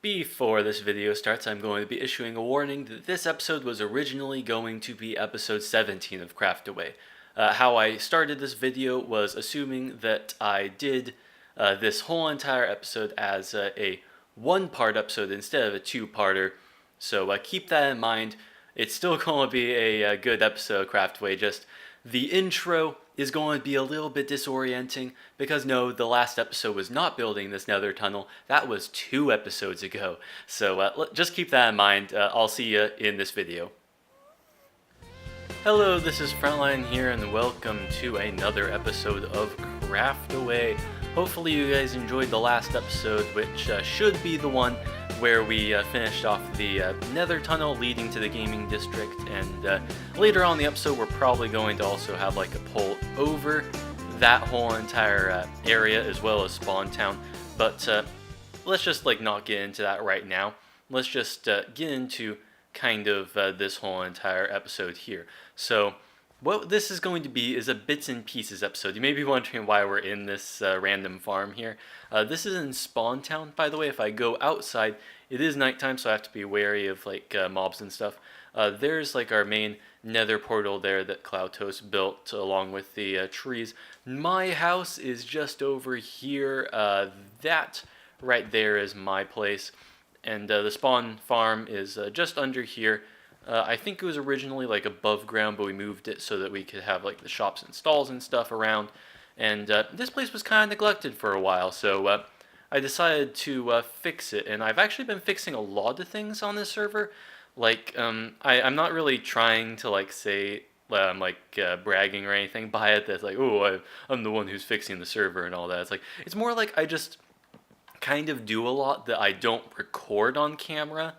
Before this video starts, I'm going to be issuing a warning that this episode was originally going to be episode 17 of Craftaway. How I started this video was assuming that I did this whole entire episode as a one-part episode instead of a two-parter, so keep that in mind. It's still going to be a good episode of Craftaway, just the intro is going to be a little bit disorienting because no, the last episode was not building this nether tunnel. That was 2 episodes ago. So just keep that in mind. I'll see you in this video. Hello, this is Frontline here and welcome to another episode of Craftaway. Hopefully you guys enjoyed the last episode, which should be the one where we finished off the nether tunnel leading to the gaming district, and later on in the episode we're probably going to also have like a poll over that whole entire area as well as Spawn Town, but let's just not get into that right now. Let's just get into kind of this whole entire episode here. So what this is going to be is a bits and pieces episode. You may be wondering why we're in this random farm here. This is in Spawn Town, by the way. If I go outside, it is nighttime, so I have to be wary of mobs and stuff. There's our main nether portal there that CloudToast built along with the trees. My house is just over here. That right there is my place. And the spawn farm is just under here. I think it was originally above ground, but we moved it so that we could have the shops and stalls and stuff around. And this place was kind of neglected for a while, so I decided to fix it. And I've actually been fixing a lot of things on this server. I'm not really trying to say I'm bragging or anything by it. That's oh, I'm the one who's fixing the server and all that. It's more I just kind of do a lot that I don't record on camera.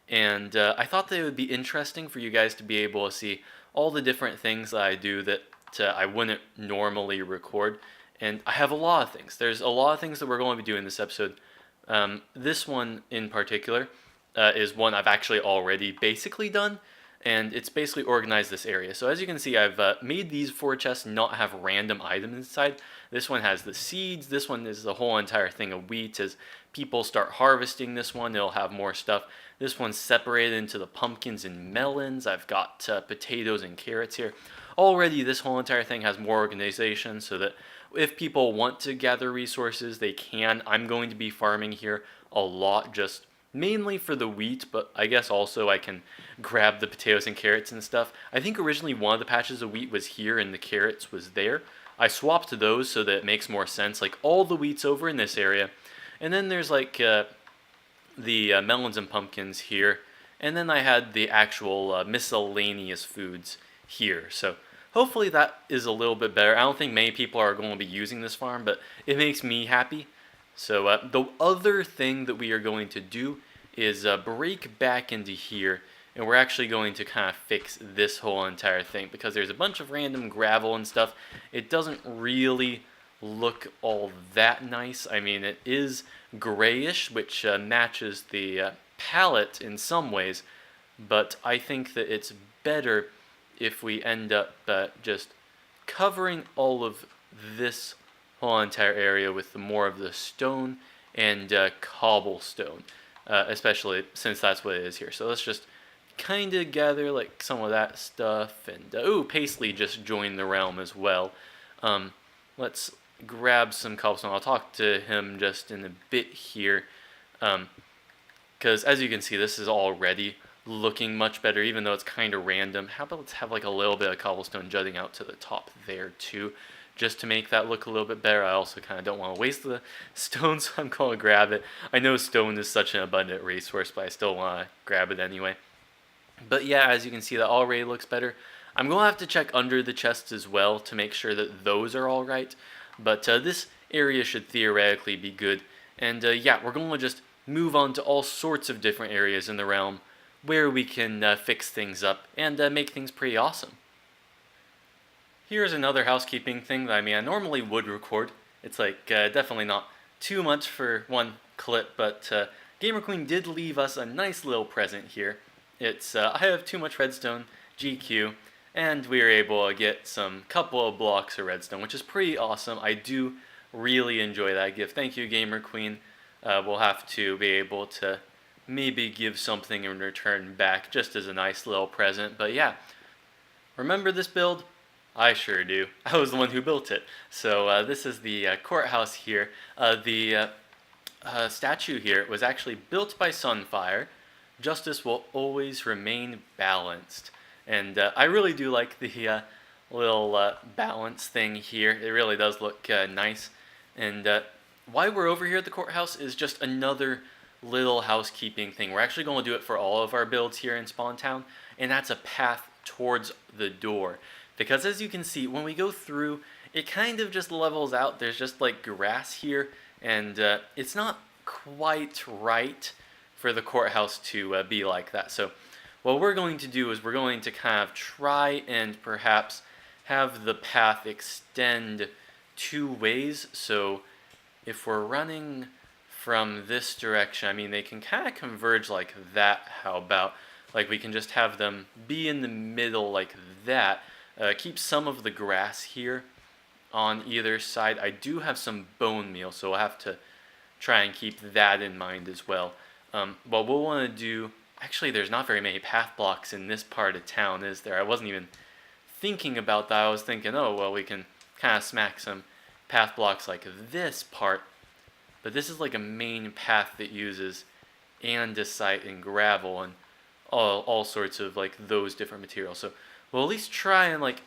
And I thought that it would be interesting for you guys to be able to see all the different things that I do that I wouldn't normally record. And I have a lot of things. There's a lot of things that we're going to be doing in this episode. This one in particular is one I've actually already basically done. And it's basically organized this area. So as you can see, I've made these 4 chests not have random items inside. This one has the seeds. This one is the whole entire thing of wheat. As people start harvesting this one, it'll have more stuff. This one's separated into the pumpkins and melons. I've got potatoes and carrots here. Already, this whole entire thing has more organization so that if people want to gather resources, they can. I'm going to be farming here a lot, just mainly for the wheat, but I guess also I can grab the potatoes and carrots and stuff. I think originally one of the patches of wheat was here and the carrots was there. I swapped those so that it makes more sense. All the wheat's over in this area. And then there's the melons and pumpkins here. And then I had the actual miscellaneous foods here. So hopefully that is a little bit better. I don't think many people are going to be using this farm, but it makes me happy. So the other thing that we are going to do is break back into here, and we're actually going to kind of fix this whole entire thing because there's a bunch of random gravel and stuff. It doesn't really look all that nice. I mean, it is grayish, which matches the palette in some ways, but I think that it's better if we end up just covering all of this whole entire area with more of the stone and cobblestone, especially since that's what it is here. So let's just kind of gather some of that stuff, and ooh, Paisley just joined the realm as well. Let's grab some cobblestone. I'll talk to him just in a bit here, because as you can see, this is already looking much better, even though it's kind of random. How about let's have a little bit of cobblestone jutting out to the top there too, just to make that look a little bit better. I also kind of don't want to waste the stone, so I'm going to grab it. I know stone is such an abundant resource, but I still want to grab it anyway. But yeah, as you can see, that already looks better. I'm going to have to check under the chests as well to make sure that those are all right. But this area should theoretically be good. And yeah, we're going to just move on to all sorts of different areas in the realm where we can fix things up and make things pretty awesome. Here's another housekeeping thing that I normally would record. It's definitely not too much for one clip, but Gamer Queen did leave us a nice little present here. It's I have too much redstone, GQ, and we were able to get some couple of blocks of redstone, which is pretty awesome. I do really enjoy that gift. Thank you, Gamer Queen. We'll have to be able to maybe give something in return back, just as a nice little present. But yeah, remember this build? I sure do. I was the one who built it. So this is the courthouse here. The statue here was actually built by Sunfire. Justice will always remain balanced. And I really do like the little balance thing here. It really does look nice. And why we're over here at the courthouse is just another little housekeeping thing. We're actually going to do it for all of our builds here in Spawn Town, and that's a path towards the door. Because as you can see, when we go through, it kind of just levels out. There's just like grass here, and it's not quite right for the courthouse to be like that. So what we're going to do is we're going to kind of try and perhaps have the path extend two ways. So if we're running from this direction, I mean, they can kind of converge like that. How about, like, we can just have them be in the middle like that. Keep some of the grass here on either side. I do have some bone meal, so we'll have to try and keep that in mind as well. What we'll want to do, actually there's not very many path blocks in this part of town, is there? I wasn't even thinking about that. I was thinking, oh, well, we can kind of smack some path blocks like this part, but this is like a main path that uses andesite and gravel and all sorts of like those different materials. So we'll at least try and like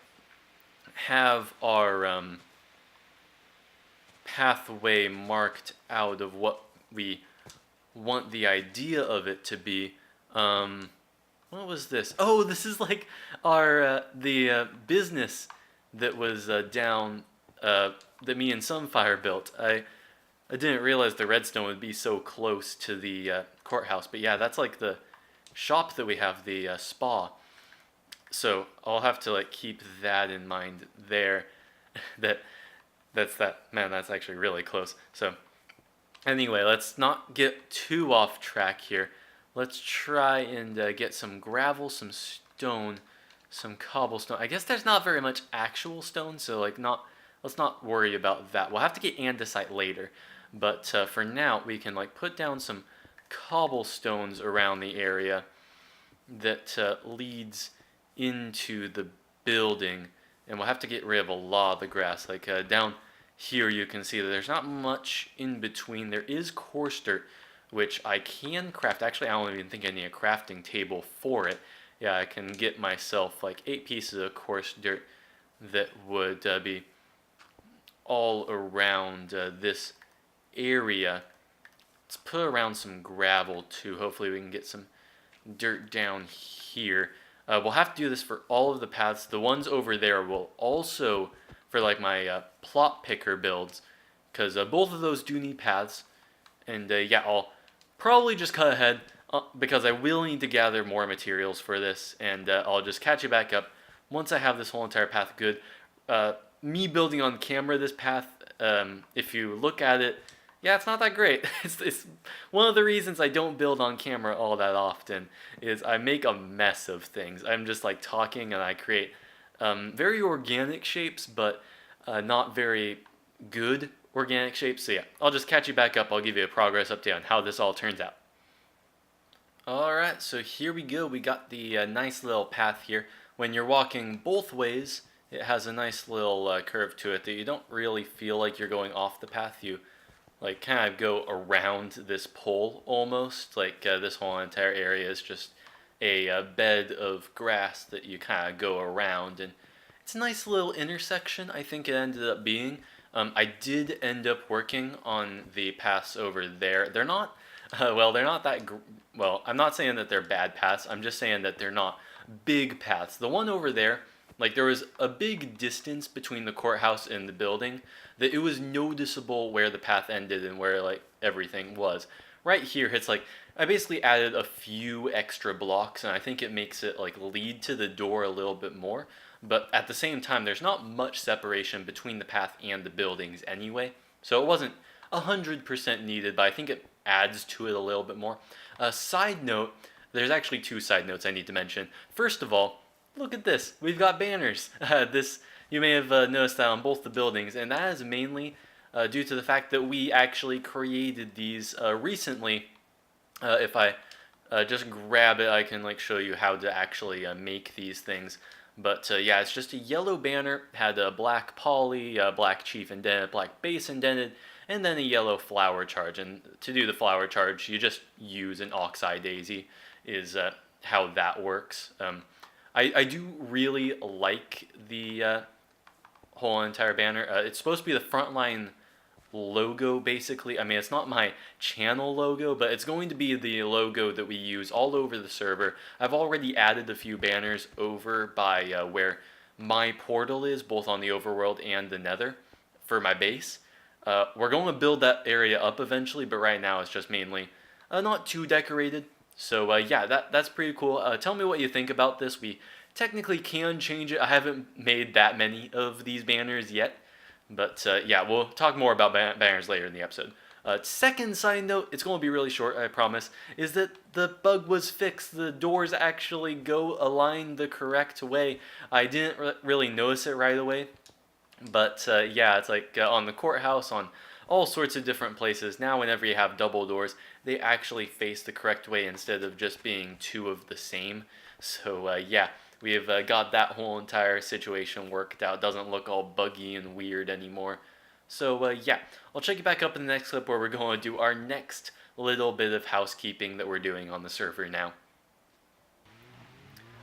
have our pathway marked out of what we want the idea of it to be. What was this? Oh, this is like our the business that was down that me and Sunfire built. I didn't realize the redstone would be so close to the courthouse, but yeah, that's like the shop that we have, the spa. So I'll have to like keep that in mind there. That's man, that's actually really close. So anyway, let's not get too off track here. Let's try and get some gravel, some stone, some cobblestone. I guess there's not very much actual stone, so like let's not worry about that. We'll have to get andesite later, but for now we can like put down some cobblestones around the area that leads into the building, and we'll have to get rid of a lot of the grass. Like down here you can see that there's not much in between. There is coarse dirt, which I can craft. Actually, I don't even think I need a crafting table for it. Yeah, I can get myself like 8 pieces of coarse dirt that would be all around this area. Let's put around some gravel too. Hopefully we can get some dirt down here. We'll have to do this for all of the paths. The ones over there will also for like my plot picker builds, because both of those do need paths. And yeah, I'll probably just cut ahead because I will need to gather more materials for this, and I'll just catch you back up once I have this whole entire path good. Me building on camera this path, if you look at it, yeah, it's not that great. It's one of the reasons I don't build on camera all that often is I make a mess of things. I'm just like talking and I create very organic shapes, but not very good organic shapes. So yeah, I'll just catch you back up. I'll give you a progress update on how this all turns out. Alright, so here we go. We got the nice little path here. When you're walking both ways, it has a nice little curve to it that you don't really feel like you're going off the path. You like kind of go around this pole almost. Like this whole entire area is just a bed of grass that you kind of go around, and it's a nice little intersection. I think it ended up being. I did end up working on the paths over there. They're not, well, they're not that, well, I'm not saying that they're bad paths. I'm just saying that they're not big paths. The one over there, like there was a big distance between the courthouse and the building that it was noticeable where the path ended and where like everything was. Right here, it's like, I basically added a few extra blocks, and I think it makes it like lead to the door a little bit more. But at the same time, there's not much separation between the path and the buildings anyway. So it wasn't 100% needed, but I think it adds to it a little bit more. Side note, there's actually 2 side notes I need to mention. First of all, look at this. We've got banners. This, you may have noticed that on both the buildings, and that is mainly due to the fact that we actually created these recently If I just grab it, I can like show you how to actually make these things. But yeah, it's just a yellow banner, had a black poly, black chief indented, black base indented, and then a yellow flower charge. And to do the flower charge, you just use an oxeye daisy, is how that works. I do really like the whole entire banner. It's supposed to be the frontline logo, basically. I mean, it's not my channel logo, but it's going to be the logo that we use all over the server. I've already added a few banners over by where my portal is, both on the overworld and the nether, for my base. We're going to build that area up eventually, but right now it's just mainly not too decorated. So yeah, that's pretty cool. Tell me what you think about this. We technically can change it. I haven't made that many of these banners yet. But yeah, we'll talk more about banners later in the episode. Second side note, it's going to be really short, I promise, is that the bug was fixed. The doors actually go aligned the correct way. I didn't really notice it right away. But yeah, it's like on the courthouse, on all sorts of different places. Now whenever you have double doors, they actually face the correct way instead of just being two of the same. So yeah. We've got that whole entire situation worked out. Doesn't look all buggy and weird anymore. So yeah, I'll check you back up in the next clip where we're going to do our next little bit of housekeeping that we're doing on the server now.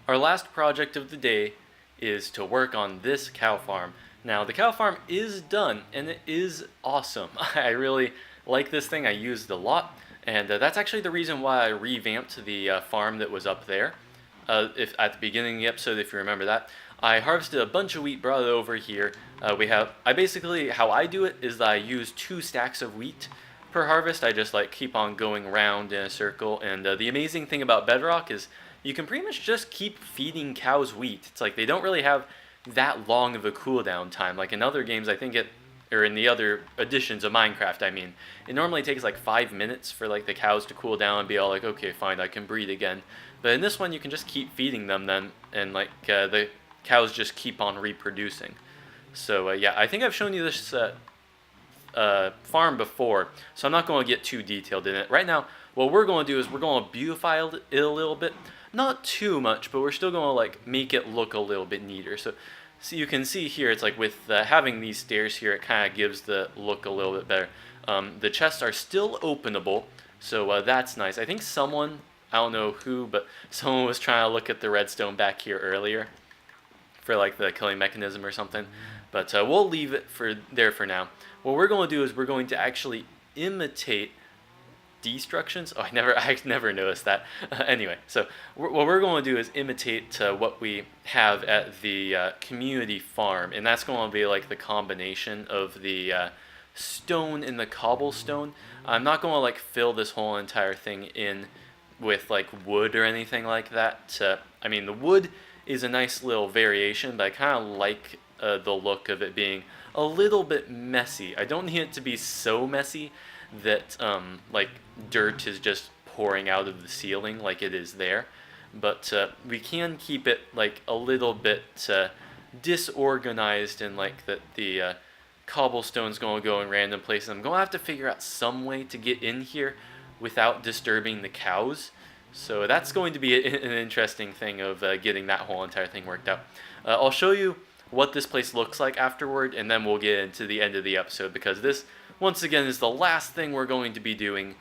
Our last project of the day is to work on this cow farm. Now the cow farm is done and it is awesome. I really like this thing. I used it a lot, and that's actually the reason why I revamped the farm that was up there. If at the beginning of the episode, if you remember that, I harvested a bunch of wheat, brought it over here. I basically, how I do it is that I use 2 stacks of wheat per harvest. I just like keep on going round in a circle, and the amazing thing about Bedrock is you can pretty much just keep feeding cows wheat. It's like they don't really have that long of a cooldown time. Like in other games, I think or in the other editions of Minecraft, I mean, it normally takes like 5 minutes for like the cows to cool down and be all like, okay, fine, I can breed again. But in this one, you can just keep feeding them then, and like the cows just keep on reproducing. So yeah, I think I've shown you this farm before, so I'm not going to get too detailed in it. Right now, what we're going to do is we're going to beautify it a little bit. Not too much, but we're still going to like make it look a little bit neater. So you can see here, it's like with having these stairs here, it kind of gives the look a little bit better. The chests are still openable, so that's nice. I think someone, I don't know who, but someone was trying to look at the redstone back here earlier for like the killing mechanism or something. But we'll leave it there for now. What we're going to do is we're going to actually imitate destructions. Oh, I never noticed that. Anyway, so what we're going to do is imitate what we have at the community farm, and that's going to be like the combination of the stone and the cobblestone. I'm not going to like fill this whole entire thing in with like wood or anything like that. I mean, the wood is a nice little variation, but I kind of like the look of it being a little bit messy. I don't need it to be so messy that like dirt is just pouring out of the ceiling like it is there, but we can keep it like a little bit disorganized, and like that the cobblestone's going to go in random places. I'm going to have to figure out some way to get in here without disturbing the cows. So that's going to be an interesting thing of getting that whole entire thing worked out. I'll show you what this place looks like afterward, and then we'll get into the end of the episode, because this, once again, is the last thing we're going to be doing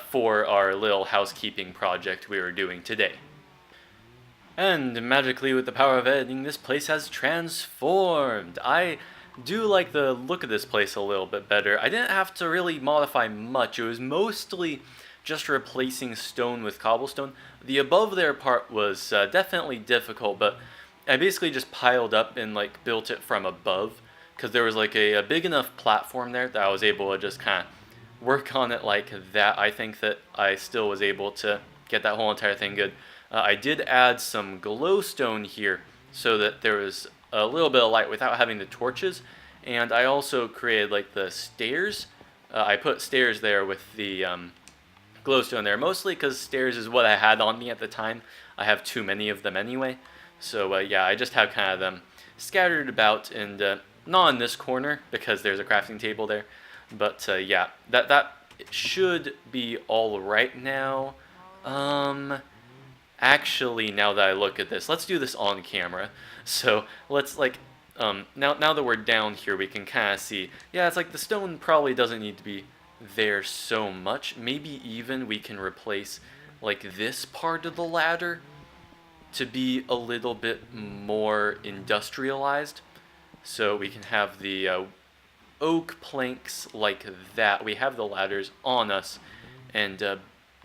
for our little housekeeping project we are doing today. And magically, with the power of editing, this place has transformed. I do like the look of this place a little bit better. I didn't have to really modify much. It was mostly just replacing stone with cobblestone. The above there part was definitely difficult, but I basically just piled up and like built it from above, because there was like a big enough platform there that I was able to just kind of work on it like that. I think that I still was able to get that whole entire thing good. I did add some glowstone here so that there was a little bit of light without having the torches, and I also created like the stairs. I put stairs there with the glowstone there, mostly because stairs is what I had on me at the time. I have too many of them anyway. So yeah, I just have kind of them scattered about, and not in this corner because there's a crafting table there. But yeah, that it should be all right now. Actually, now that I look at this, let's do this on camera. So let's like, now that we're down here, we can kind of see, yeah, it's like the stone probably doesn't need to be there so much. Maybe even we can replace like this part of the ladder to be a little bit more industrialized. So we can have the oak planks like that. We have the ladders on us, and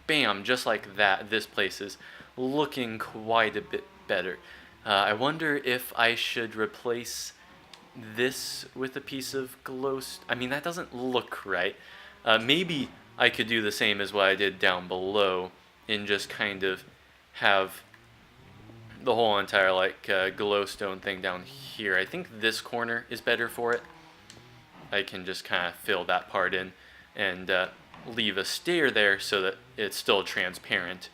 bam, just like that, this place is looking quite a bit better. I wonder if I should replace this with a piece of I mean, that doesn't look right. Maybe I could do the same as what I did down below and just kind of have the whole entire like glowstone thing down here. I think this corner is better for it. I can just kind of fill that part in and leave a stair there so that it's still transparent.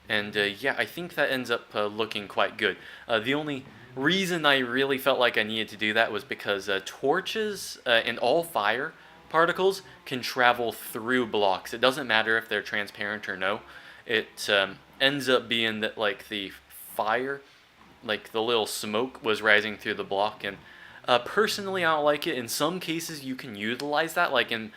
And yeah, I think that ends up looking quite good. The only reason I really felt like I needed to do that was because torches and all fire particles can travel through blocks. It doesn't matter if they're transparent or no. It ends up being that like the fire, like the little smoke was rising through the block, and personally I don't like it. In some cases you can utilize that, like in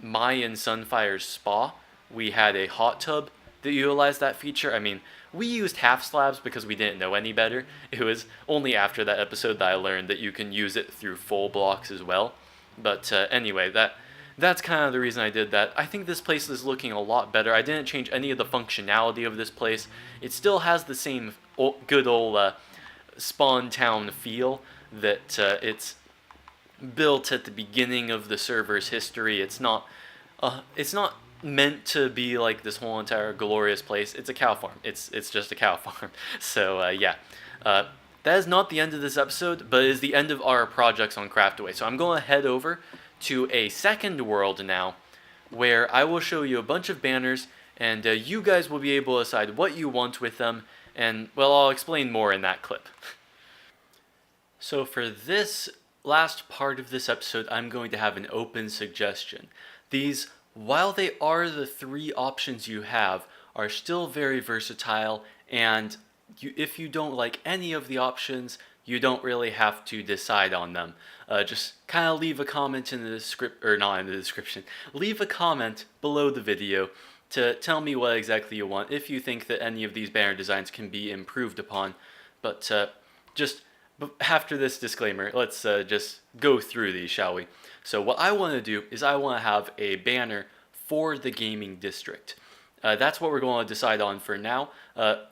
my and Sunfire's spa, we had a hot tub that utilized that feature. I mean, we used half slabs because we didn't know any better. It was only after that episode that I learned that you can use it through full blocks as well. But anyway, that's kind of the reason I did that. I think this place is looking a lot better. I didn't change any of the functionality of this place. It still has the same good old spawn town feel that it's built at the beginning of the server's history. It's not meant to be like this whole entire glorious place. It's a cow farm. It's just a cow farm. So yeah, that is not the end of this episode, but it is the end of our projects on Craftaway. So I'm going to head over to a second world now, where I will show you a bunch of banners, and you guys will be able to decide what you want with them, and well, I'll explain more in that clip. So for this last part of this episode, I'm going to have an open suggestion. These, while they are the three options you have, are still very versatile, and if you don't like any of the options, you don't really have to decide on them. Just kind of leave a comment in the description, or not in the description, leave a comment below the video to tell me what exactly you want, if you think that any of these banner designs can be improved upon. But just after this disclaimer, let's just go through these, shall we? So what I want to do is I want to have a banner for the gaming district. That's what we're going to decide on for now.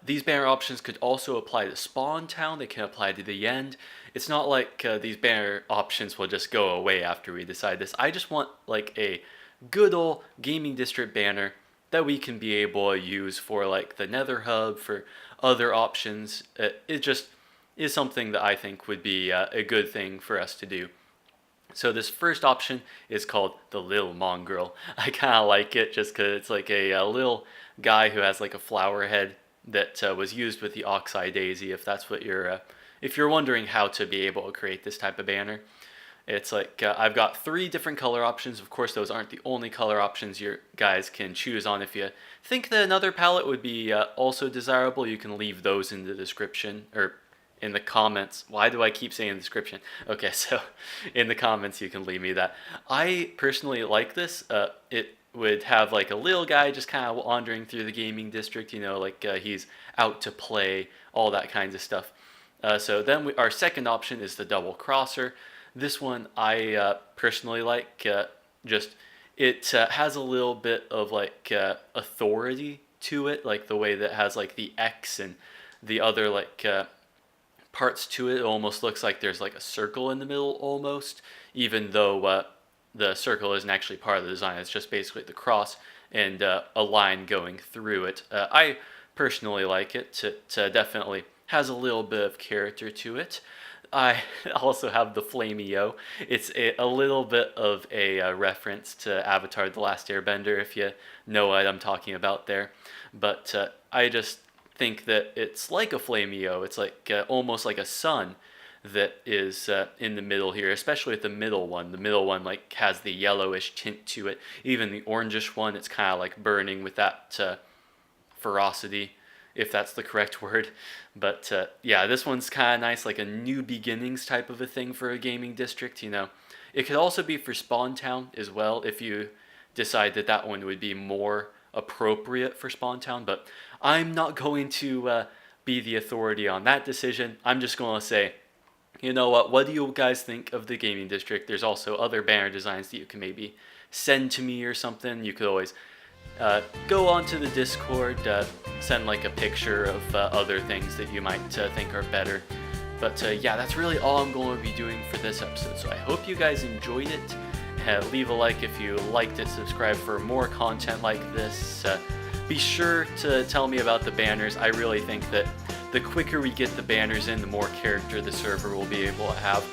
These banner options could also apply to Spawn Town. They can apply to the end. It's not like these banner options will just go away after we decide this. I just want like a good old gaming district banner that we can be able to use for like the Nether Hub, for other options. It just is something that I think would be a good thing for us to do. So this first option is called the Lil Mongrel. I kind of like it just because it's like a little guy who has like a flower head that was used with the Oxeye Daisy, if that's what if you're wondering how to be able to create this type of banner. It's like I've got 3 different color options. Of course, those aren't the only color options you guys can choose on. If you think that another palette would be also desirable, you can leave those in the description, or in the comments. Why do I keep saying description? Okay, so in the comments you can leave me that. I personally like this. It would have like a little guy just kind of wandering through the gaming district, you know, like he's out to play, all that kinds of stuff. So then our second option is the double crosser. This one I personally like. It has a little bit of like authority to it, like the way that it has like the X and the other like parts to it. It almost looks like there's like a circle in the middle almost, even though the circle isn't actually part of the design. It's just basically the cross and a line going through it. I personally like it. It definitely has a little bit of character to it. I also have the Flameo. It's a little bit of a reference to Avatar: The Last Airbender, if you know what I'm talking about there. But I just think that it's like a Flameo. It's like almost like a sun that is in the middle here, especially with the middle one. The middle one like has the yellowish tint to it. Even the orangish one, it's kind of like burning with that ferocity, if that's the correct word. But yeah, this one's kind of nice, like a new beginnings type of a thing for a gaming district, you know. It could also be for Spawn Town as well, if you decide that that one would be more appropriate for Spawn Town, but I'm not going to be the authority on that decision. I'm just going to say, you know what do you guys think of the gaming district? There's also other banner designs that you can maybe send to me or something. You could always go onto the Discord, send like a picture of other things that you might think are better. But yeah, that's really all I'm going to be doing for this episode. So I hope you guys enjoyed it. Leave a like if you liked it, subscribe for more content like this. Be sure to tell me about the banners. I really think that the quicker we get the banners in, the more character the server will be able to have.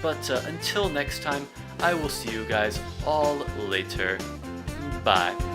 But until next time, I will see you guys all later. Bye.